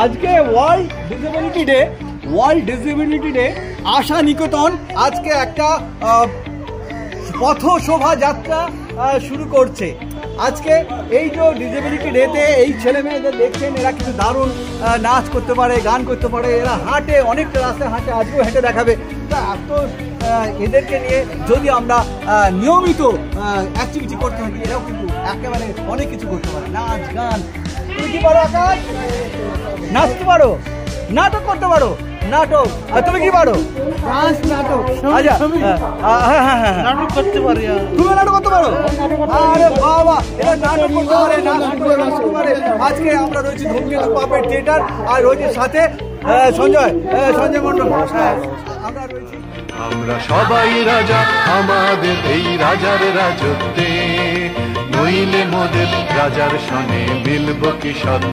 আজকে world disability day আশা নিকেতন আজকে একটা পথ শোভাযাত্রা শুরু করছে। আজকে এই যে ডিসেবিলিটি ডেতে এই ছেলে মেয়েদের দেখছেন, এরা কিন্তু দারুণ নাচ করতে পারে, গান করতে পারে, এরা হাঁটে, অনেকটা রাস্তায় হাঁটে, আজকেও হেঁটে দেখাবে। তা এত এদেরকে নিয়ে যদি আমরা নিয়মিত অ্যাক্টিভিটি করতে থাকি, এরাও কিন্তু একেবারে অনেক কিছু করতে পারে, নাচ গান। তুমি কি পারো আকাশ? নাচতে পারো, নাটক করতে পারো, নাটক। আর তুমি কি পারো? নাটক। আচ্ছা, হ্যাঁ হ্যাঁ হ্যাঁ, নাটক করতে পারি। তুমি নাটক করতে পারো? আরে বাবা, এরা নাটক করতে পারে, নাচ করতে পারে। আজকে আমরা রয়েছি ধূমকেতু পাপেট থিয়েটার, আর রয়েছে সাথে সঞ্জয় মণ্ডল। আমরা রয়েছি, আমরা সবাই রাজা আমাদের এই রাজার রাজত্বে, নইলে মোদের রাজার সনে মিলব কি সত্য।